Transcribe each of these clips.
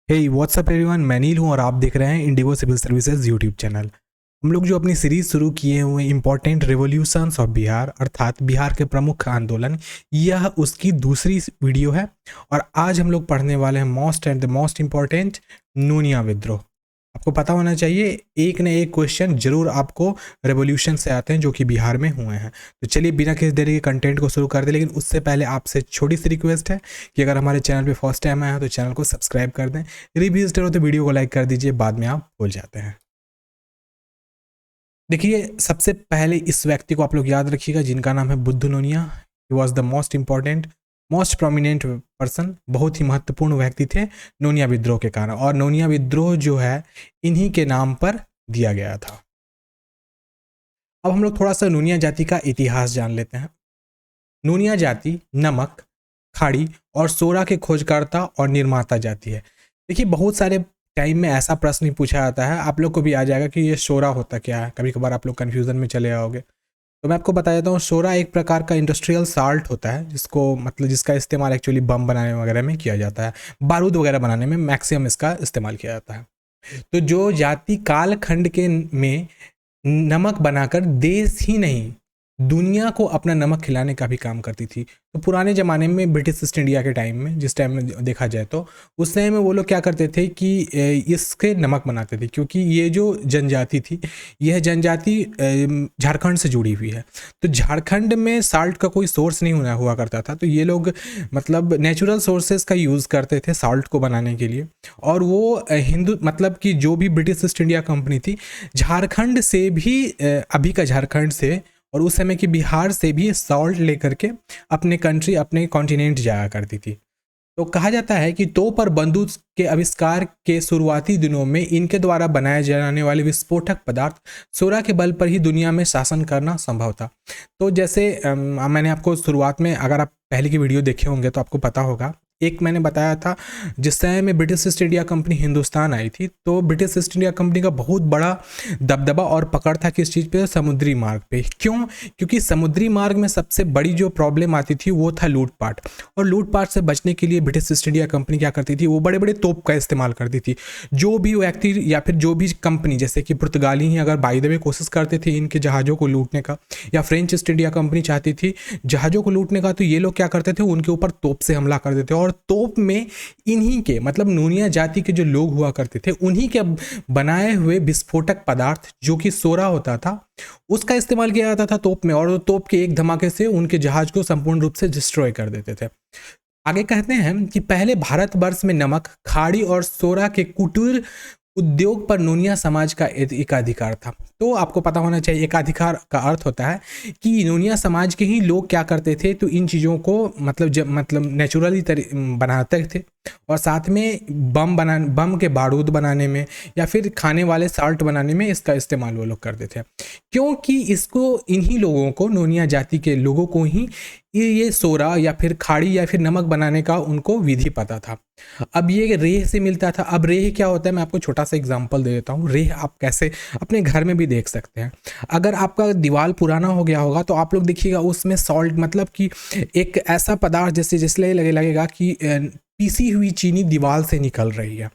हे WhatsApp everyone, मैं नील हूँ और आप देख रहे हैं Indigo civil services YouTube channel. हम लोग जो अपनी सीरीज शुरू किए हुए इम्पोर्टेंट रिवोल्यूशंस ऑफ बिहार अर्थात बिहार के प्रमुख आंदोलन, यह उसकी दूसरी वीडियो है। और आज हम लोग पढ़ने वाले हैं most and the most important Nunia विद्रोह। आपको पता होना चाहिए एक न एक क्वेश्चन जरूर आपको रेवोल्यूशन से आते हैं जो कि बिहार में हुए हैं। तो चलिए बिना किसी देरी के कंटेंट को शुरू कर दें, लेकिन उससे पहले आपसे छोटी सी रिक्वेस्ट है कि अगर हमारे चैनल पे फर्स्ट टाइम आया है तो चैनल को सब्सक्राइब कर दें, रिविजिटर हो तो वीडियो को लाइक कर दीजिए, बाद में आप भूल जाते हैं। देखिए, सबसे पहले इस व्यक्ति को आप लोग याद रखिएगा जिनका नाम है Buddha Nunia. He was the most important most prominent person, बहुत ही महत्वपूर्ण व्यक्ति थे नूनिया विद्रोह के कारण। और नूनिया विद्रोह जो है इन्हीं के नाम पर दिया गया था। अब हम लोग थोड़ा सा नूनिया जाति का इतिहास जान लेते हैं। नूनिया जाति नमक, खाड़ी और सोरा के खोजकर्ता और निर्माता जाति है। देखिए, बहुत सारे टाइम में ऐसा प्रश्न पूछा जाता है, आप लोग को भी आ जाएगा कि ये सोरा होता क्या है। कभी कभार आप लोग कन्फ्यूजन में चले आओगे, तो मैं आपको बता देता हूँ। सोरा एक प्रकार का इंडस्ट्रियल साल्ट होता है जिसको मतलब जिसका इस्तेमाल एक्चुअली बम बनाने वगैरह में किया जाता है, बारूद वगैरह बनाने में मैक्सिमम इसका इस्तेमाल किया जाता है। तो जो जाति कालखंड के में नमक बनाकर देश ही नहीं दुनिया को अपना नमक खिलाने का भी काम करती थी। तो पुराने ज़माने में ब्रिटिश ईस्ट इंडिया के टाइम में, जिस टाइम में देखा जाए तो उस टाइम में वो लोग क्या करते थे कि इसके नमक बनाते थे, क्योंकि ये जो जनजाति थी यह जनजाति झारखंड से जुड़ी हुई है। तो झारखंड में साल्ट का कोई सोर्स नहीं हुआ करता था, तो ये लोग मतलब नेचुरल सोर्सेज का यूज़ करते थे साल्ट को बनाने के लिए। और वो हिंदू मतलब कि जो भी ब्रिटिश ईस्ट इंडिया कंपनी थी, झारखंड से भी अभी का झारखंड से और उस समय की बिहार से भी सॉल्ट लेकर के अपने कंट्री अपने कॉन्टिनेंट जाया करती थी। तो कहा जाता है कि तोप और बंदूक के आविष्कार के शुरुआती दिनों में इनके द्वारा बनाए जाने वाले विस्फोटक पदार्थ सोरा के बल पर ही दुनिया में शासन करना संभव था। तो जैसे मैंने आपको शुरुआत में, अगर आप पहले की वीडियो देखे होंगे तो आपको पता होगा, एक मैंने बताया था जिस समय में British East India Company Hindustan आई थी, तो ब्रिटिश ईस्ट इंडिया कंपनी का बहुत बड़ा दबदबा और पकड़ था किस चीज़ पे? समुद्री मार्ग पे। क्यों? क्योंकि समुद्री मार्ग में सबसे बड़ी जो प्रॉब्लम आती थी वो था लूटपाट। और लूटपाट से बचने के लिए ब्रिटिश ईस्ट इंडिया कंपनी क्या करती थी? वो बड़े बड़े तोप का इस्तेमाल करती थी। जो भी व्यक्ति या फिर जो भी कंपनी, जैसे कि पुर्तगाली ही अगर बाय द वे कोशिश करते थे इनके जहाज़ों को लूटने का, या फ्रेंच ईस्ट इंडिया कंपनी चाहती थी जहाज़ों को लूटने का, तो ये लोग क्या करते थे? उनके ऊपर तोप से हमला कर देते। और तोप में इन्हीं के मतलब नूनिया जाति के जो लोग हुआ करते थे उन्हीं के बनाए हुए विस्फोटक पदार्थ जो कि सोरा होता था उसका इस्तेमाल किया जाता था तोप में। और वो तोप के एक धमाके से उनके जहाज को संपूर्ण रूप से डिस्ट्रॉय कर देते थे। आगे कहते हैं कि पहले भारतवर्ष में नमक, खाड़ी और सोरा के कुटीर उद्योग पर नूनिया समाज का एकाधिकार था। तो आपको पता होना चाहिए एकाधिकार का अर्थ होता है कि नूनिया समाज के ही लोग क्या करते थे, तो इन चीज़ों को मतलब नेचुरली बनाते थे। और साथ में बम के बारूद बनाने में या फिर खाने वाले साल्ट बनाने में इसका इस्तेमाल वो लोग करते थे, क्योंकि इसको इन्हीं लोगों को, नूनिया जाति के लोगों को ही ये सोरा या फिर खाड़ी या फिर नमक बनाने का उनको विधि पता था। अब ये रेह से मिलता था। अब रेह क्या होता है, मैं आपको छोटा सा एग्जांपल दे देता हूँ। रेह आप कैसे अपने घर में भी देख सकते हैं। अगर आपका दीवार पुराना हो गया होगा तो आप लोग देखिएगा उसमें सॉल्ट मतलब कि एक ऐसा पदार्थ जैसे जिससे लगेगा कि पीसी हुई चीनी दीवार से निकल रही है,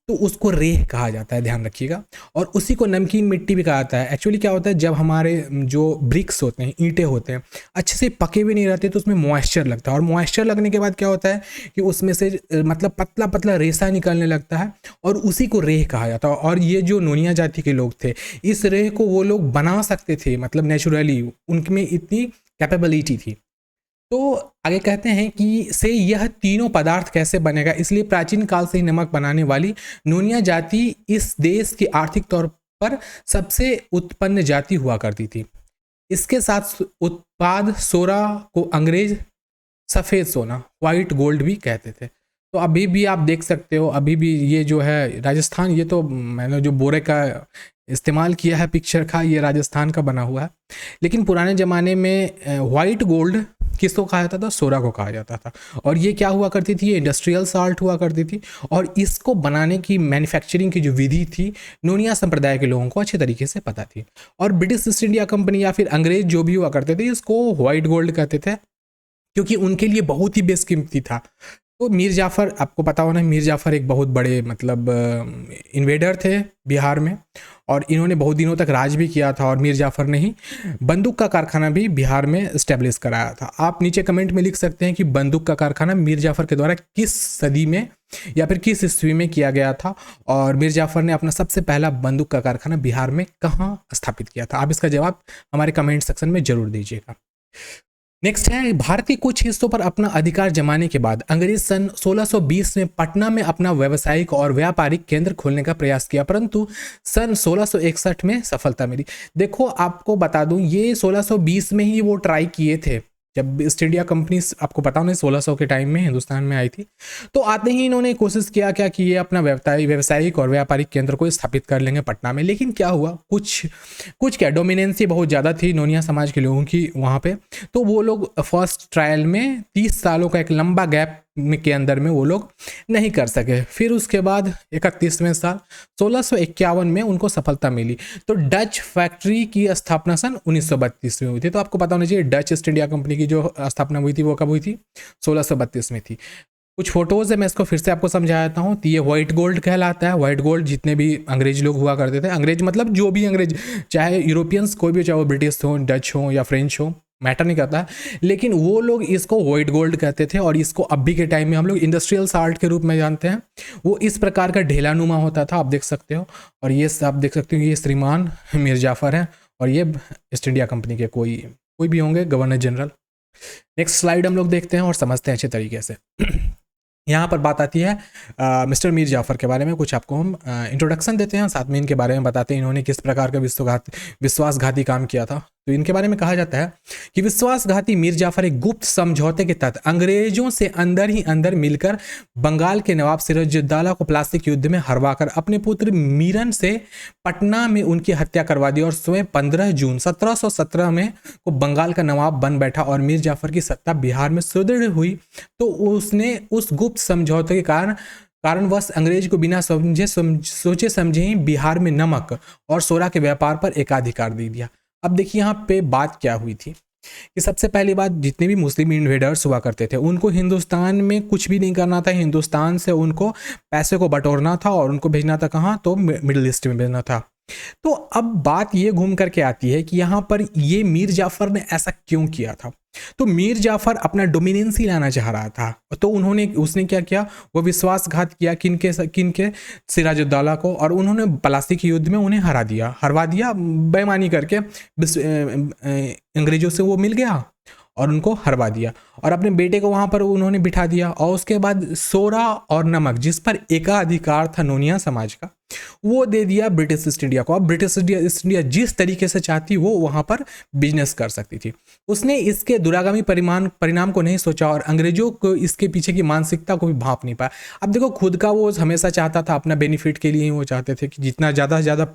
तो उसको रेह कहा जाता है, ध्यान रखिएगा। और उसी को नमकीन मिट्टी भी कहा जाता है। एक्चुअली क्या होता है, जब हमारे जो ब्रिक्स होते हैं, ईंटें होते हैं, अच्छे से पके भी नहीं रहते तो उसमें मॉइस्चर लगता है। और मॉइस्चर लगने के बाद क्या होता है कि उसमें से मतलब पतला पतला रेसा निकलने लगता है और उसी को रेह कहा जाता है। और ये जो नूनिया जाति के लोग थे, इस रेह को वो लोग बना सकते थे, मतलब नेचुरली उनमें इतनी कैपेबिलिटी थी। तो आगे कहते हैं कि से यह तीनों पदार्थ कैसे बनेगा, इसलिए प्राचीन काल से ही नमक बनाने वाली नूनिया जाति इस देश की आर्थिक तौर पर सबसे उत्पन्न जाति हुआ करती थी। इसके साथ उत्पाद सोरा को अंग्रेज सफ़ेद सोना, वाइट गोल्ड भी कहते थे। तो अभी भी आप देख सकते हो, अभी भी ये जो है राजस्थान, ये तो मैंने जो बोरे का इस्तेमाल किया है पिक्चर का, ये राजस्थान का बना हुआ है। लेकिन पुराने ज़माने में वाइट गोल्ड किसको कहा जाता था? सोरा को कहा जाता था। और ये क्या हुआ करती थी? ये इंडस्ट्रियल साल्ट हुआ करती थी। और इसको बनाने की मैन्युफैक्चरिंग की जो विधि थी, नूनिया संप्रदाय के लोगों को अच्छे तरीके से पता थी। और ब्रिटिश ईस्ट इंडिया कंपनी या फिर अंग्रेज जो भी हुआ करते थे, इसको वाइट गोल्ड कहते थे, क्योंकि उनके लिए बहुत ही बेशकीमती था। तो मीर जाफ़र, आपको पता होना, मीर जाफ़र एक बहुत बड़े मतलब इन्वेडर थे बिहार में, और इन्होंने बहुत दिनों तक राज भी किया था, और मीर जाफ़र ने ही बंदूक का कारखाना भी बिहार में इस्टेब्लिश कराया था। आप नीचे कमेंट में लिख सकते हैं कि बंदूक का कारखाना मीर जाफ़र के द्वारा किस सदी में या फिर किस ईस्वी में किया गया था, और मीर जाफ़र ने अपना सबसे पहला बंदूक का कारखाना बिहार में कहाँ स्थापित किया था। आप इसका जवाब हमारे कमेंट सेक्शन में जरूर दीजिएगा। नेक्स्ट है, भारतीय कुछ हिस्सों पर अपना अधिकार जमाने के बाद अंग्रेज सन 1620 में पटना में अपना व्यावसायिक और व्यापारिक केंद्र खोलने का प्रयास किया, परंतु सन 1661 में सफलता मिली। देखो, आपको बता दूं, ये 1620 में ही वो ट्राई किए थे, जब ईस्ट इंडिया कंपनी, आपको पता होना, 1600 के टाइम में हिंदुस्तान में आई थी। तो आते ही इन्होंने कोशिश किया क्या कि ये अपना व्यावसायिक और व्यापारिक केंद्र को स्थापित कर लेंगे पटना में। लेकिन क्या हुआ, कुछ क्या डोमिनेंसी बहुत ज़्यादा थी नोनिया समाज के लोगों की वहाँ पे। तो वो लोग फर्स्ट ट्रायल में 30 सालों का एक लंबा गैप के अंदर में वो लोग नहीं कर सके। फिर उसके बाद 31वें साल 1651 में उनको सफलता मिली। तो डच फैक्ट्री की स्थापना सन 1932 में हुई थी। तो आपको पता होना चाहिए, डच ईस्ट इंडिया कंपनी की जो स्थापना हुई थी वो कब हुई थी, 1632 में थी। कुछ फोटोज़ है, मैं इसको फिर से आपको समझा देता हूँ। तो ये व्हाइट गोल्ड कहलाता है। व्हाइट गोल्ड जितने भी अंग्रेज लोग हुआ करते थे, अंग्रेज मतलब जो भी अंग्रेज, चाहे यूरोपियंस कोई भी, चाहे वो ब्रिटिश हो, डच हो या फ्रेंच हो, मैटर नहीं करता, लेकिन वो लोग इसको व्हाइट गोल्ड कहते थे। और इसको अभी के टाइम में हम लोग इंडस्ट्रियल साल्ट के रूप में जानते हैं। वो इस प्रकार का ढेलानुमा होता था, आप देख सकते हो। और ये आप देख सकते हो, ये श्रीमान मीर जाफ़र हैं, और ये ईस्ट इंडिया कंपनी के कोई भी होंगे गवर्नर जनरल। नेक्स्ट स्लाइड हम लोग देखते हैं और समझते हैं अच्छे तरीके से। यहाँ पर बात आती है मिस्टर मीर जाफ़र के बारे में। कुछ आपको हम इंट्रोडक्शन देते हैं, साथ में इनके बारे में बताते हैं इन्होंने किस प्रकार का विश्वासघाती काम किया था। तो इनके बारे में कहा जाता है कि विश्वासघाती मीर जाफ़र एक गुप्त समझौते के तहत अंग्रेजों से अंदर ही अंदर मिलकर बंगाल के नवाब सिराजुद्दौला को प्लास्टिक युद्ध में हरवाकर अपने पुत्र मीरन से पटना में उनकी हत्या करवा दी, और स्वयं 15 जून 1717 में को बंगाल का नवाब बन बैठा और मीर जाफ़र की सत्ता बिहार में सुदृढ़ हुई। तो उसने उस गुप्त समझौते के कारणवश अंग्रेज को बिना सोचे समझे ही बिहार में नमक और सोरा के व्यापार पर एकाधिकार दे दिया। अब देखिए यहाँ पे बात क्या हुई थी कि सबसे पहली बात, जितने भी मुस्लिम इन्वेडर्स हुआ करते थे उनको हिंदुस्तान में कुछ भी नहीं करना था। हिंदुस्तान से उनको पैसे को बटोरना था और उनको भेजना था कहाँ, तो मिडिल ईस्ट में भेजना था। तो अब बात ये घूम करके आती है कि यहाँ पर ये मीर जाफ़र ने ऐसा क्यों किया था। तो मीर जाफ़र अपना डोमिनेंसी लाना चाह रहा था, तो उसने क्या किया, वो विश्वासघात किया किनके सिराजुद्दौला को, और उन्होंने प्लासी के युद्ध में उन्हें हरवा दिया बेईमानी करके। अंग्रेजों से वो मिल गया और उनको हरवा दिया, और अपने बेटे को वहाँ पर उन्होंने बिठा दिया। और उसके बाद सोरा और नमक, जिस पर एकाधिकार था नोनिया समाज का, वो दे दिया ब्रिटिश ईस्ट इंडिया को। अब ब्रिटिश ईस्ट इंडिया जिस तरीके से चाहती वो वहाँ पर बिजनेस कर सकती थी। उसने इसके दुरागामी परिणाम को नहीं सोचा, और अंग्रेजों को इसके पीछे की मानसिकता को भी भांप नहीं पाया। अब देखो, खुद का वो हमेशा चाहता था, अपना बेनिफिट के लिए ही वो चाहते थे कि जितना ज़्यादा से ज़्यादा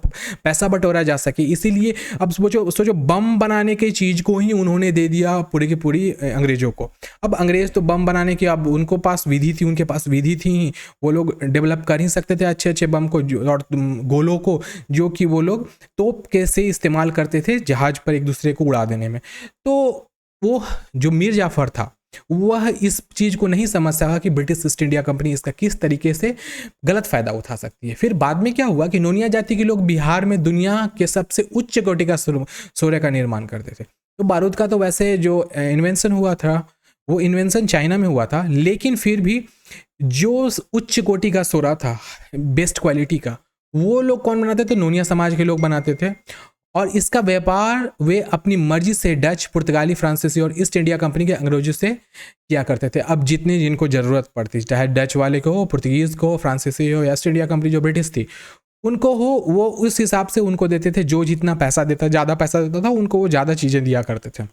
पैसा बटोरा जा सके। इसीलिए अब सोचो बम बनाने की चीज़ को ही उन्होंने दे दिया पूरी की पूरी अंग्रेजों को। अब अंग्रेज तो बम बनाने की, अब उनके पास विधि थी, वो लोग डेवलप कर ही सकते थे अच्छे अच्छे बम को और गोलों को, जो कि वो लोग तोप कैसे इस्तेमाल करते थे जहाज पर एक दूसरे को उड़ा देने में। तो वो जो मीर जाफ़र था वह इस चीज़ को नहीं समझ सका कि ब्रिटिश ईस्ट इंडिया कंपनी इसका किस तरीके से गलत फ़ायदा उठा सकती है। फिर बाद में क्या हुआ कि नोनिया जाति के लोग बिहार में दुनिया के सबसे उच्च कोटि का सोरे का निर्माण करते थे। तो बारूद का तो वैसे जो इन्वेंशन हुआ था वो इन्वेंशन चाइना में हुआ था, लेकिन फिर भी जो उच्च कोटि का सोरा था, बेस्ट क्वालिटी का, वो लोग कौन बनाते थे, नोनिया समाज के लोग बनाते थे। और इसका व्यापार वे अपनी मर्जी से डच, पुर्तगाली, फ्रांसीसी और ईस्ट इंडिया कंपनी के अंग्रेजों से किया करते थे। अब जितने जिनको ज़रूरत पड़ती, चाहे डच वाले को हो, पुर्तगीज़ को, फ्रांसीसी हो, या ईस्ट इंडिया कंपनी जो ब्रिटिश थी उनको हो, वो उस हिसाब से उनको देते थे। जो जितना पैसा देता, ज़्यादा पैसा देता था, उनको वो ज़्यादा चीज़ें दिया करते थे।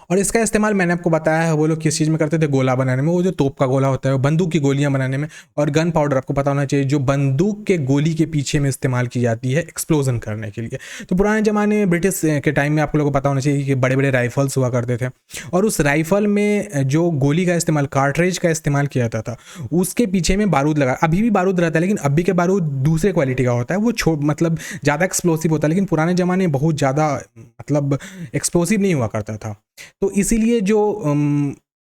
और इसका इस्तेमाल मैंने आपको बताया है, वो लोग किस चीज़ में करते थे, गोला बनाने में, वो जो तोप का गोला होता है, बंदूक की गोलियां बनाने में, और गन पाउडर आपको पता होना चाहिए जो बंदूक के गोली के पीछे में इस्तेमाल की जाती है एक्सप्लोजन करने के लिए। तो पुराने ज़माने में ब्रिटिश के टाइम में आप लोगों को पता होना चाहिए कि बड़े बड़े राइफल्स हुआ करते थे, और उस राइफल में जो गोली का इस्तेमाल, कार्ट्रेज का इस्तेमाल किया जाता था, उसके पीछे में बारूद लगा। अभी भी बारूद रहता है, लेकिन अभी के बारूद दूसरे क्वालिटी का होता है, वो मतलब ज़्यादा एक्सप्लोसिव होता है, लेकिन पुराने ज़माने में बहुत ज़्यादा मतलब एक्सप्लोसिव नहीं हुआ करता था। तो इसीलिए जो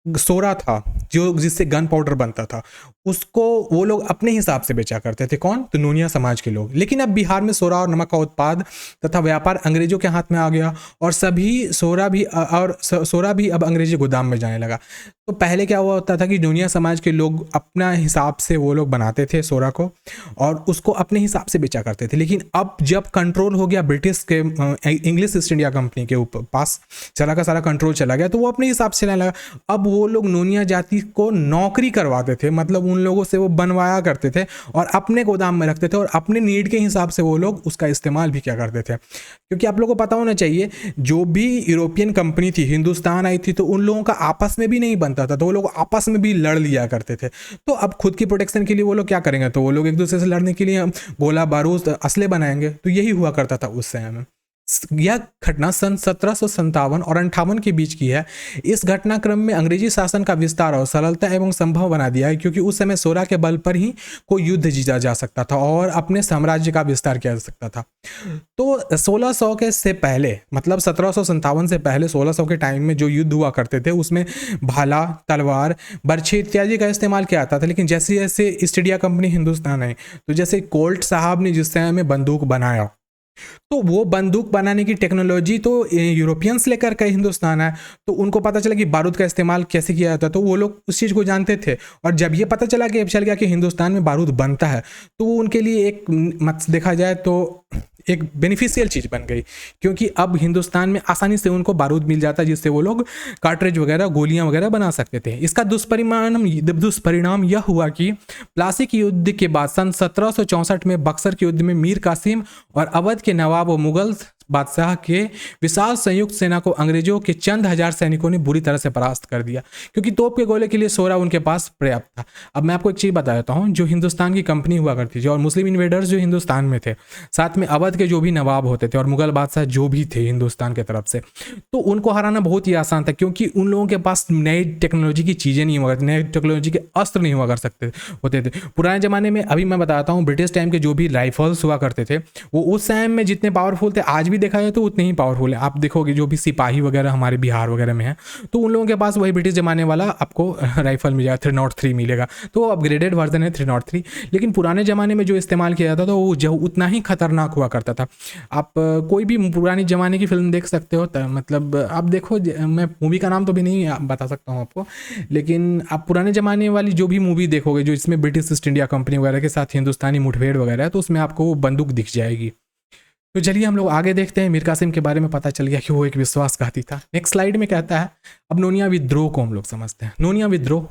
सोरा था जो जिससे गन पाउडर बनता था, उसको वो लोग अपने हिसाब से बेचा करते थे। कौन? तो नोनिया समाज के लोग। लेकिन अब बिहार में सोरा और नमक का उत्पाद तथा व्यापार अंग्रेजों के हाथ में आ गया और सोरा भी अब अंग्रेजी गोदाम में जाने लगा। तो पहले क्या हुआ होता था कि नोनिया समाज के लोग अपना हिसाब से वो लोग बनाते थे सोरा को और उसको अपने हिसाब से बेचा करते थे। लेकिन अब जब कंट्रोल हो गया ब्रिटिश के इंग्लिश ईस्ट इंडिया कंपनी के ऊपर पास सारा का सारा कंट्रोल चला गया, तो वो अपने हिसाब से चलाने लगा। अब वो लोग नोनिया जाति को नौकरी करवाते थे, मतलब उन लोगों से वो बनवाया करते थे और अपने गोदाम में रखते थे और अपने नीड के हिसाब से वो लोग उसका इस्तेमाल भी किया करते थे। क्योंकि आप लोगों को पता होना चाहिए, जो भी यूरोपियन कंपनी थी हिंदुस्तान आई थी तो उन लोगों का आपस में भी नहीं बनता था, तो वो लोग आपस में भी लड़ लिया करते थे। तो अब खुद की प्रोटेक्शन के लिए वो लोग क्या करेंगे, तो वो लोग एक दूसरे से लड़ने के लिए गोला बारूद असले बनाएंगे। तो यही हुआ करता था उस समय में। यह घटना सन 1757 और 58 के बीच की है। इस घटनाक्रम में अंग्रेजी शासन का विस्तार और सरलता एवं संभव बना दिया है, क्योंकि उस समय सोरा के बल पर ही कोई युद्ध जीता जा सकता था और अपने साम्राज्य का विस्तार किया जा सकता था। तो 1600 के से पहले, मतलब 1757 से पहले 1600 के टाइम में जो युद्ध हुआ करते थे उसमें भाला, तलवार, बर्छी इत्यादि का इस्तेमाल किया जाता था। लेकिन जैसे जैसे ईस्ट इंडिया कंपनी हिंदुस्तान आई, तो जैसे कोल्ट साहब ने जिस समय में बंदूक बनाया, तो वो बंदूक बनाने की टेक्नोलॉजी तो यूरोपियंस लेकर के हिंदुस्तान आया, तो उनको पता चला कि बारूद का इस्तेमाल कैसे किया जाता है, तो वो लोग उस चीज़ को जानते थे। और जब ये पता चला कि चल गया कि हिंदुस्तान में बारूद बनता है, तो वो उनके लिए एक मत देखा जाए तो एक बेनिफिशियल चीज़ बन गई, क्योंकि अब हिंदुस्तान में आसानी से उनको बारूद मिल जाता है जिससे वो लोग कार्ट्रिज वगैरह, गोलियां वगैरह बना सकते थे। इसका दुष्परिणाम यह हुआ कि प्लासी के युद्ध के बाद सन 1764 में बक्सर के युद्ध में मीर कासिम और अवध के नवाब और मुगल बादशाह के विशाल संयुक्त सेना को अंग्रेजों के चंद हजार सैनिकों ने बुरी तरह से परास्त कर दिया, क्योंकि तोप के गोले के लिए सोरा उनके पास पर्याप्त था। अब मैं आपको एक चीज़ बता देता हूँ, जो हिंदुस्तान की कंपनी हुआ करती थी और मुस्लिम इन्वेडर्स जो हिंदुस्तान में थे, साथ में अवध के जो भी नवाब होते थे और मुगल बादशाह जो भी थे हिंदुस्तान की तरफ से, तो उनको हराना बहुत ही आसान था, क्योंकि उन लोगों के पास नई टेक्नोलॉजी की चीज़ें नहीं हुआ करती, नई टेक्नोलॉजी के अस्त्र नहीं हुआ कर सकते होते थे पुराने ज़माने में। अभी मैं बताता हूँ, ब्रिटिश टाइम के जो भी राइफल्स हुआ करते थे वो उस टाइम में जितने पावरफुल थे, आज भी देखा जाए तो उतने ही पावरफुल है। आप देखोगे जो भी सिपाही वगैरह हमारे बिहार वगैरह में है, तो उन लोगों के पास वही ब्रिटिश जमाने वाला आपको राइफल मिल जाएगा, 303 मिलेगा, तो अपग्रेडेड वर्जन है 303। लेकिन पुराने ज़माने में जो इस्तेमाल किया जाता था वो जो उतना ही खतरनाक हुआ करता था। आप कोई भी पुरानी ज़माने की फिल्म देख सकते हो, मतलब आप देखो, मैं मूवी का नाम तो भी नहीं बता सकता हूँ आपको, लेकिन आप पुराने ज़माने वाली जो भी मूवी देखोगे जो इसमें ब्रिटिश ईस्ट इंडिया कंपनी वगैरह के साथ हिंदुस्तानी मुठभेड़ वगैरह है, तो उसमें आपको वो बंदूक दिख जाएगी। तो चलिए हम लोग आगे देखते हैं। मीर कासिम के बारे में पता चल गया कि वो एक विश्वासघाती था। नेक्स्ट स्लाइड में कहता है, अब नोनिया विद्रोह को हम लोग समझते हैं। नोनिया विद्रोह,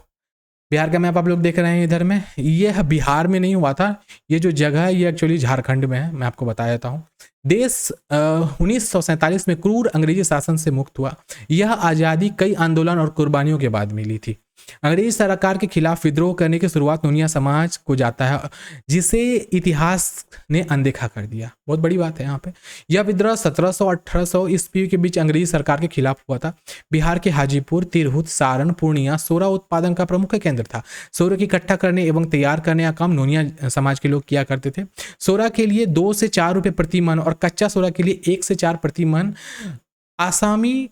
बिहार का मैप आप लोग देख रहे हैं इधर में, यह बिहार में नहीं हुआ था, ये जो जगह है ये एक्चुअली झारखंड में है। मैं आपको बता देता हूँ। देश 1947 में क्रूर अंग्रेजी शासन से मुक्त हुआ। यह आज़ादी कई आंदोलन और कुर्बानियों के बाद मिली थी। अंग्रेजी सरकार के खिलाफ विद्रोह करने की शुरुआत नोनिया समाज को जाता है, जिसे इतिहास ने अनदेखा कर दिया। बहुत बड़ी बात है यहाँ पे। यह विद्रोह 1700 और 1800 ईस्वी के बीच अंग्रेजी सरकार के खिलाफ हुआ था। बिहार के हाजीपुर, तिरहुत, सारण, पूर्णिया सोरा उत्पादन का प्रमुख केंद्र था। सोरा की इकट्ठा करने एवं तैयार करने का काम नोनिया समाज के लोग किया करते थे। सोरा के लिए 2 से 4 रुपये प्रति मन और कच्चा सोरा के लिए 1 से 4 प्रति मन असमी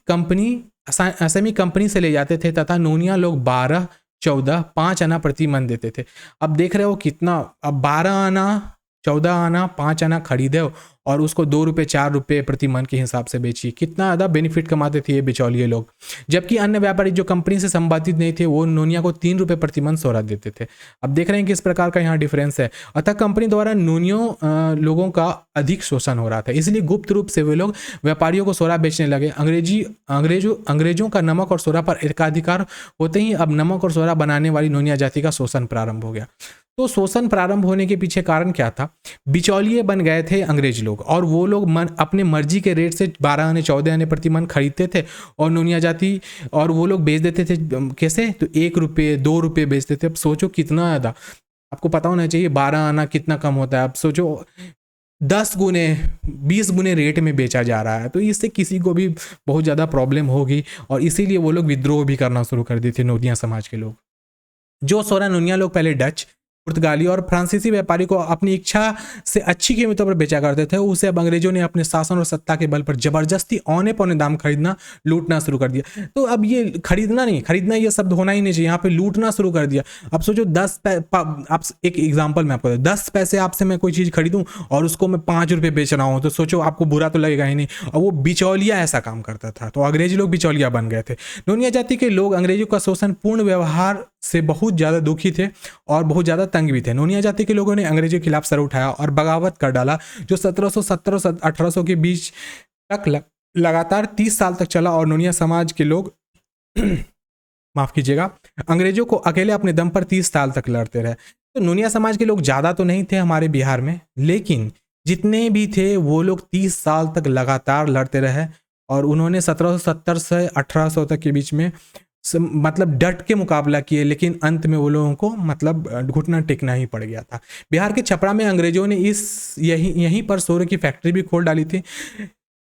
कंपनी से ले जाते थे, तथा नोनिया लोग 12, 14, 5 आना प्रति मन देते थे। अब देख रहे हो कितना, अब 12 आना, 14 आना, 5 आना खरीदे और उसको 2 रुपये 4 रुपये प्रति मन के हिसाब से बेचिए। कितना ज़्यादा बेनिफिट कमाते थे ये बिचौलिए लोग। जबकि अन्य व्यापारी जो कंपनी से संबंधित नहीं थे वो नोनिया को 3 रुपये प्रति मन सोरा देते थे। अब देख रहे हैं किस प्रकार का यहाँ डिफरेंस है। अतः कंपनी द्वारा नोनियों लोगों का अधिक शोषण हो रहा था, इसलिए गुप्त रूप से वे लोग व्यापारियों को सोरा बेचने लगे। अंग्रेजों का नमक और सोरा पर एकाधिकार होते ही अब नमक और सोरा बनाने वाली नोनिया जाति का शोषण प्रारंभ हो गया। तो शोषण प्रारंभ होने के पीछे कारण क्या था? बिचौलिए बन गए थे अंग्रेज लोग, और वो लोग अपने मर्जी के रेट से 12 आने 14 आने प्रति मन खरीदते थे और नोनिया जाति, और वो लोग बेच देते थे कैसे, तो 1 रुपये 2 रुपये बेचते थे। अब सोचो कितना ज़्यादा, आपको पता होना चाहिए 12 आना कितना कम होता है। अब सोचो 10 गुने 20 गुने रेट में बेचा जा रहा है, तो इससे किसी को भी बहुत ज़्यादा प्रॉब्लम होगी, और इसीलिए वो लोग विद्रोह भी करना शुरू कर दिए थे नोनिया समाज के लोग। जो सोरा नोनिया लोग पहले डच पुर्तगाली और फ्रांसीसी व्यापारी को अपनी इच्छा से अच्छी कीमतों पर बेचा करते थे, उसे अब अंग्रेजों ने अपने शासन और सत्ता के बल पर जबरदस्ती औने पौने दाम खरीदना लूटना शुरू कर दिया। तो अब ये खरीदना नहीं, खरीदना ये शब्द होना ही नहीं चाहिए, यहाँ पे लूटना शुरू कर दिया। अब सोचो आप एक एग्जाम्पल मैं आपको 10 पैसे आपसे मैं कोई चीज़ खरीदूँ और उसको मैं 5 रुपये बेच रहा हूँ, तो सोचो आपको बुरा तो लगेगा ही नहीं। और वो बिचौलिया ऐसा काम करता था, तो अंग्रेजी लोग बिचौलिया बन गए थे। नोनिया जाति के लोग अंग्रेजों का शोषण पूर्ण व्यवहार से बहुत ज़्यादा दुखी थे और बहुत ज़्यादा तंग भी थे। नोनिया जाति के लोगों ने अंग्रेजों के खिलाफ सर उठाया और बगावत कर डाला, जो 1770 और 1800 के बीच तक लगातार 30 साल तक चला। और नोनिया समाज के लोग माफ कीजिएगा, अंग्रेजों को अकेले अपने दम पर 30 साल तक लड़ते रहे। तो नोनिया समाज के लोग ज़्यादा तो नहीं थे हमारे बिहार में, लेकिन जितने भी थे वो लोग 30 साल तक लगातार लड़ते रहे और उन्होंने 1770 से 1800 तक के बीच में मतलब डट के मुकाबला किए, लेकिन अंत में वो लोगों को मतलब घुटना टेकना ही पड़ गया था। बिहार के छपरा में अंग्रेजों ने यहीं पर सोरे की फैक्ट्री भी खोल डाली थी,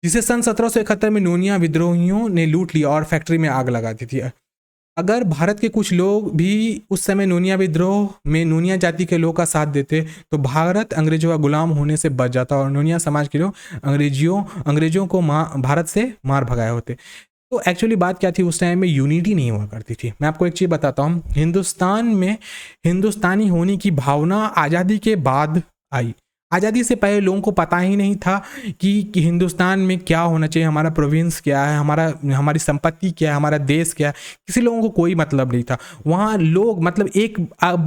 जिसे सन 1771 में नोनिया विद्रोहियों ने लूट लिया और फैक्ट्री में आग लगा दी थी। अगर भारत के कुछ लोग भी उस समय नोनिया विद्रोह में नोनिया जाति के लोग का साथ देते तो भारत अंग्रेजों का गुलाम होने से बच जाता और नोनिया समाज के लोग अंग्रेजों को भारत से मार भगाए होते। तो एक्चुअली बात क्या थी, उस टाइम में यूनिटी नहीं हुआ करती थी। मैं आपको एक चीज़ बताता हूँ, हिंदुस्तान में हिंदुस्तानी होने की भावना आज़ादी के बाद आई। आज़ादी से पहले लोगों को पता ही नहीं था कि हिंदुस्तान में क्या होना चाहिए, हमारा प्रोविंस क्या है, हमारी संपत्ति क्या है, हमारा देश क्या है, किसी लोगों को कोई मतलब नहीं था। वहाँ लोग मतलब एक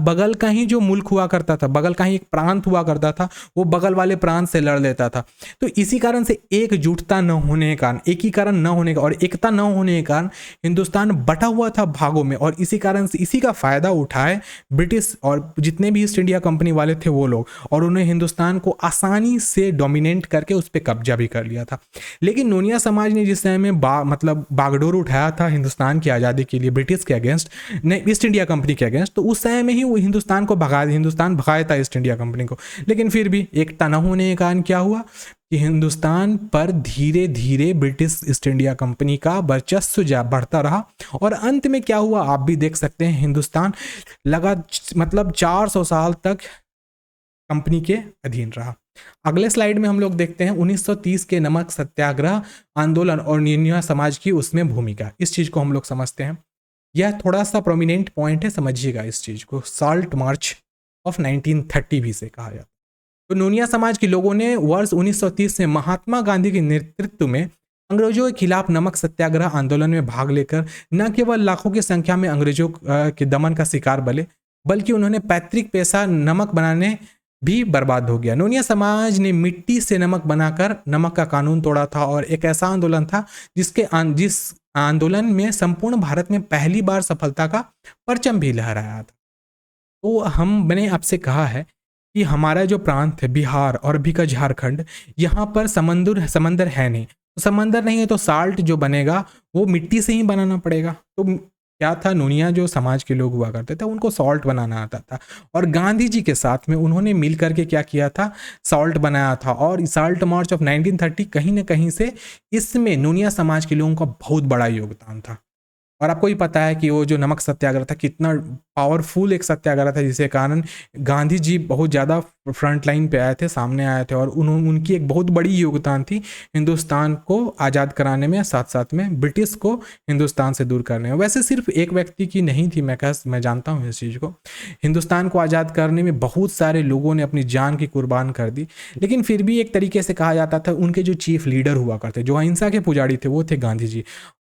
बगल का ही जो मुल्क हुआ करता था, बगल का ही एक प्रांत हुआ करता था, वो बगल वाले प्रांत से लड़ लेता था। तो इसी कारण से एकजुटता न होने के कारण, एकीकरण न होने का और एकता न होने के कारण हिंदुस्तान बटा हुआ था भागों में, और इसी कारण से इसी का फ़ायदा उठाए ब्रिटिश और जितने भी ईस्ट इंडिया कंपनी वाले थे वो लोग, और उन्हें हिंदुस्तान को आसानी से डोमिनेट करके उस पर कब्जा भी कर लिया था। लेकिन नोनिया समाज ने जिस समय में मतलब बागडोर उठाया था हिंदुस्तान की आज़ादी के लिए ब्रिटिश के अगेंस्ट, ईस्ट इंडिया कंपनी के अगेंस्ट, तो उस समय में ही वो हिंदुस्तान भगाया था ईस्ट इंडिया कंपनी को। लेकिन फिर भी एकता न होने के कारण क्या हुआ कि हिंदुस्तान पर धीरे धीरे ब्रिटिश ईस्ट इंडिया कंपनी का वर्चस्व बढ़ता रहा, और अंत में क्या हुआ आप भी देख सकते हैं, हिंदुस्तान मतलब 400 साल तक कंपनी के अधीन रहा। अगले स्लाइड में हम लोग देखते हैं 1930 के नमक सत्याग्रह आंदोलन और नोनिया समाज की उसमें भूमिका। इस चीज़ को हम लोग समझते हैं, यह थोड़ा सा प्रोमिनेंट पॉइंट है, समझिएगा इस चीज़ को। साल्ट मार्च ऑफ 1930 भी से कहा जाता। तो नोनिया समाज के लोगों ने वर्ष 1930 में महात्मा गांधी के नेतृत्व में अंग्रेजों के खिलाफ नमक सत्याग्रह आंदोलन में भाग लेकर न केवल लाखों की संख्या में अंग्रेजों के दमन का शिकार बने, बल्कि उन्होंने पैतृक पेशा नमक बनाने भी बर्बाद हो गया। नोनिया समाज ने मिट्टी से नमक बनाकर नमक का कानून तोड़ा था, और एक ऐसा आंदोलन था जिस आंदोलन में संपूर्ण भारत में पहली बार सफलता का परचम भी लहराया था। तो मैंने आपसे कहा है कि हमारा जो प्रांत है बिहार और अभी का झारखंड, यहाँ पर समंदर है नहीं, तो समंदर नहीं है तो साल्ट जो बनेगा वो मिट्टी से ही बनाना पड़ेगा। तो क्या था, नोनिया जो समाज के लोग हुआ करते थे उनको सॉल्ट बनाना आता था, और गांधी जी के साथ में उन्होंने मिल करके क्या किया था, सॉल्ट बनाया था। और साल्ट मार्च ऑफ 1930 कहीं ना कहीं से इसमें नोनिया समाज के लोगों का बहुत बड़ा योगदान था। और आपको ही पता है कि वो जो नमक सत्याग्रह था कितना पावरफुल एक सत्याग्रह था, जिसके कारण गांधी जी बहुत ज़्यादा फ्रंट लाइन पे आए थे, सामने आए थे, और उनकी एक बहुत बड़ी योगदान थी हिंदुस्तान को आज़ाद कराने में, साथ साथ में ब्रिटिश को हिंदुस्तान से दूर करने में। वैसे सिर्फ एक व्यक्ति की नहीं थी, मैं जानता हूँ इस चीज़ को। हिंदुस्तान को आज़ाद करने में बहुत सारे लोगों ने अपनी जान की कुर्बान कर दी, लेकिन फिर भी एक तरीके से कहा जाता था उनके जो चीफ लीडर हुआ करते, जो अहिंसा के पुजारी थे, वो थे गांधी जी।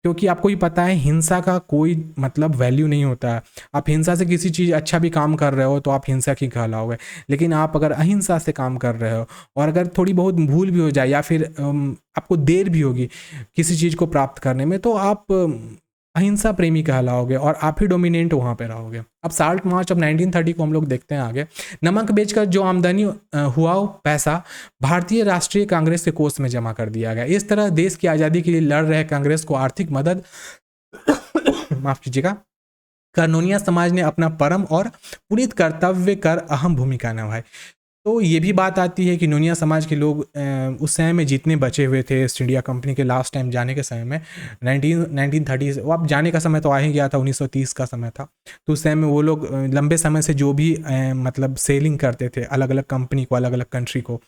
क्योंकि आपको ही पता है हिंसा का कोई मतलब वैल्यू नहीं होता है। आप हिंसा से किसी चीज़ अच्छा भी काम कर रहे हो तो आप हिंसा की कहलाओगे, लेकिन आप अगर अहिंसा से काम कर रहे हो और अगर थोड़ी बहुत भूल भी हो जाए या फिर आपको देर भी होगी किसी चीज़ को प्राप्त करने में, तो आप अहिंसा प्रेमी कहलाओगे और आप ही डोमिनेंट वहाँ पे रहोगे। अब साल्ट मार्च ऑफ 1930 को हम लोग देखते हैं आगे। नमक बेचकर जो आमदनी हुआ पैसा भारतीय राष्ट्रीय कांग्रेस के कोष में जमा कर दिया गया। इस तरह देश की आज़ादी के लिए लड़ रहे कांग्रेस को आर्थिक मदद माफ कीजिएगा नोनिया समाज ने अपना परम और पुनीत कर्तव्य कर अहम भूमिका निभाई। तो ये भी बात आती है कि नोनिया समाज के लोग उस समय में जितने बचे हुए थे ईस्ट इंडिया कंपनी के लास्ट टाइम जाने के समय में 1930 वो अब जाने का समय तो आ ही गया था, 1930 का समय था। तो उस समय में वो लोग लंबे समय से जो भी मतलब सेलिंग करते थे अलग अलग कंपनी को, अलग अलग कंट्री को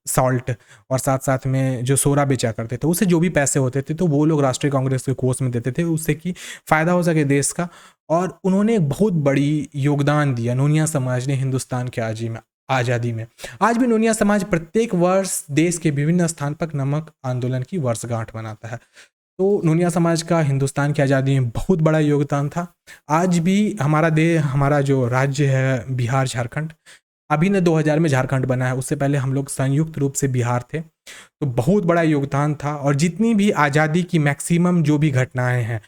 सॉल्ट, और साथ साथ में जो सोडा बेचा करते थे, उससे जो भी पैसे होते थे तो वो लोग राष्ट्रीय कांग्रेस के कोष में देते थे, उससे कि फ़ायदा हो सके देश का। और उन्होंने एक बहुत बड़ी योगदान दिया नोनिया समाज ने हिंदुस्तान के आज़ादी में। आज भी नोनिया समाज प्रत्येक वर्ष देश के विभिन्न स्थान पर नमक आंदोलन की वर्षगांठ मनाता है। तो नोनिया समाज का हिंदुस्तान की आज़ादी में बहुत बड़ा योगदान था। आज भी हमारा जो राज्य है बिहार झारखंड, अभी न 2000 में झारखंड बना है, उससे पहले हम लोग संयुक्त रूप से बिहार थे। तो बहुत बड़ा योगदान था, और जितनी भी आज़ादी की मैक्सिमम जो भी घटनाएं हैं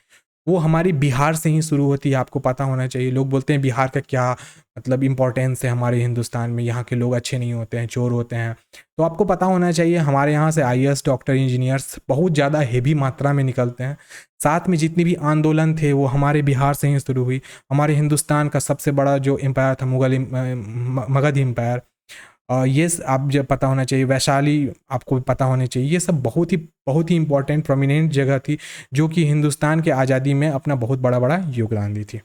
वो हमारी बिहार से ही शुरू होती है, आपको पता होना चाहिए। लोग बोलते हैं बिहार का क्या मतलब इम्पोर्टेंस है हमारे हिंदुस्तान में, यहाँ के लोग अच्छे नहीं होते हैं, चोर होते हैं। तो आपको पता होना चाहिए हमारे यहाँ से आईएएस, डॉक्टर, इंजीनियर्स बहुत ज़्यादा हेवी मात्रा में निकलते हैं। साथ में जितनी भी आंदोलन थे वो हमारे बिहार से ही शुरू हुई। हमारे हिंदुस्तान का सबसे बड़ा जो एम्पायर था मगध एम्पायर, ये आप जब पता होना चाहिए, वैशाली आपको भी पता होना चाहिए। ये सब बहुत ही इंपॉर्टेंट प्रोमिनेंट जगह थी जो कि हिंदुस्तान के आज़ादी में अपना बहुत बड़ा बड़ा योगदान दी थी।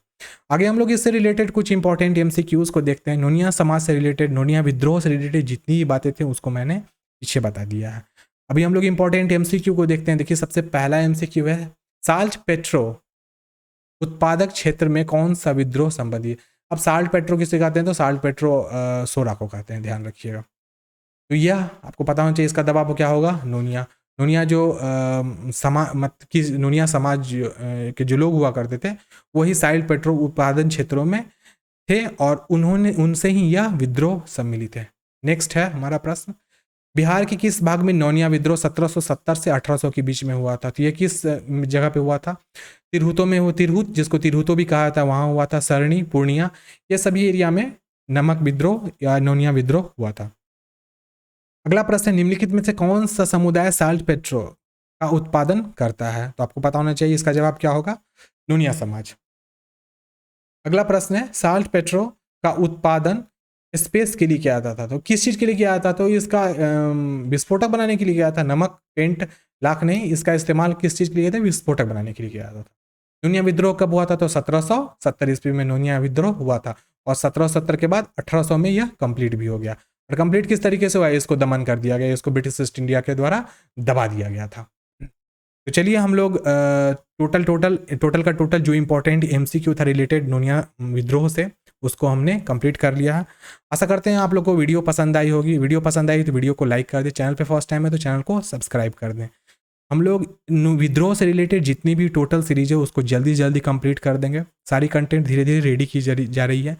आगे हम लोग इससे रिलेटेड कुछ इंपॉर्टेंट एमसीक्यूज़ को देखते हैं। नोनिया समाज से रिलेटेड, नोनिया विद्रोह से रिलेटेड जितनी भी बातें थी उसको मैंने पीछे बता दिया है। अभी हम लोग इंपॉर्टेंट एमसीक्यू को देखते हैं। देखिए सबसे पहला एमसीक्यू है, साल्ट पेट्रो उत्पादक क्षेत्र में कौन सा विद्रोह संबंधी। अब साल्ट पेट्रो किसे कहते हैं, तो साल्ट पेट्रो सोडा को कहते हैं, ध्यान रखिएगा। तो यह आपको पता होना चाहिए, इसका दबाव क्या होगा, नोनिया। नोनिया जो नोनिया समाज के जो लोग हुआ करते थे वही साल्ट पेट्रो उत्पादन क्षेत्रों में थे, और उनसे ही यह विद्रोह सम्मिलित है। नेक्स्ट है हमारा प्रश्न, बिहार के किस भाग में नोनिया विद्रोह 1770 से 1800 के बीच में हुआ था। तो ये किस जगह पे हुआ था, तिरहुतों में। वो तिरहुत, जिसको तिरहुतो भी कहा था, वहाँ हुआ था। सरणी, पूर्णिया, ये सभी एरिया में नमक विद्रोह या नोनिया विद्रोह हुआ था। अगला प्रश्न है, निम्नलिखित में से कौन सा समुदाय साल्ट पेट्रो का उत्पादन करता है। तो आपको पता होना चाहिए इसका जवाब क्या होगा, नोनिया समाज। अगला प्रश्न है, साल्ट पेट्रो का उत्पादन स्पेस के लिए किया जाता था। तो किस चीज़ के लिए किया जाता था, तो इसका विस्फोटक बनाने के लिए किया था। नमक, पेंट, लाख नहीं, इसका इस्तेमाल किस चीज़ के लिए था, विस्फोटक बनाने के लिए किया जाता था। नोनिया विद्रोह कब हुआ था, तो 1770 ईस्वी में नोनिया विद्रोह हुआ था, और 1770 के बाद 1800 में यह कंप्लीट भी हो गया। और कंप्लीट किस तरीके से हुआ, इसको दमन कर दिया गया, इसको ब्रिटिश ईस्ट इंडिया के द्वारा दबा दिया गया था। तो चलिए हम लोग टोटल का जो इंपॉर्टेंट एमसीक्यू था रिलेटेड नोनिया विद्रोह से, उसको हमने कंप्लीट कर लिया है। आशा करते हैं आप लोग को वीडियो पसंद आई होगी। वीडियो पसंद आई तो वीडियो को लाइक कर दें, चैनल पे फर्स्ट टाइम है तो चैनल को सब्सक्राइब कर दें। हम लोग विद्रोह से रिलेटेड जितनी भी टोटल सीरीज है उसको जल्दी जल्दी कंप्लीट कर देंगे। सारी कंटेंट धीरे धीरे रेडी की जा रही है।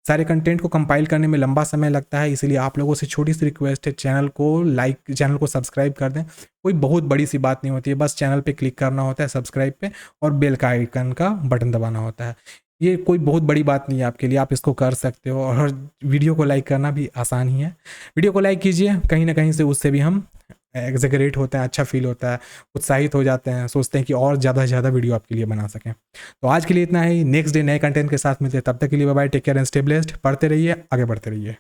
सारे कंटेंट को कंपाइल करने में लंबा समय लगता है, इसलिए आप लोगों से छोटी सी रिक्वेस्ट है, चैनल को सब्सक्राइब कर दें। कोई बहुत बड़ी सी बात नहीं होती है, बस चैनल पे क्लिक करना होता है सब्सक्राइब पे, और बेल का आइकन का बटन दबाना होता है। ये कोई बहुत बड़ी बात नहीं है आपके लिए, आप इसको कर सकते हो। और वीडियो को लाइक करना भी आसान ही है। वीडियो को लाइक कीजिए, कहीं ना कहीं से उससे भी हम एक्सैगरेट होते हैं, अच्छा फील होता है, उत्साहित हो जाते हैं, सोचते हैं कि और ज़्यादा से ज़्यादा वीडियो आपके लिए बना सकें। तो आज के लिए इतना ही, नेक्स्ट डे नए कंटेंट के साथ मिलते हैं, तब तक के लिए bye bye, take care and stay blessed. पढ़ते रहिए, आगे बढ़ते रहिए।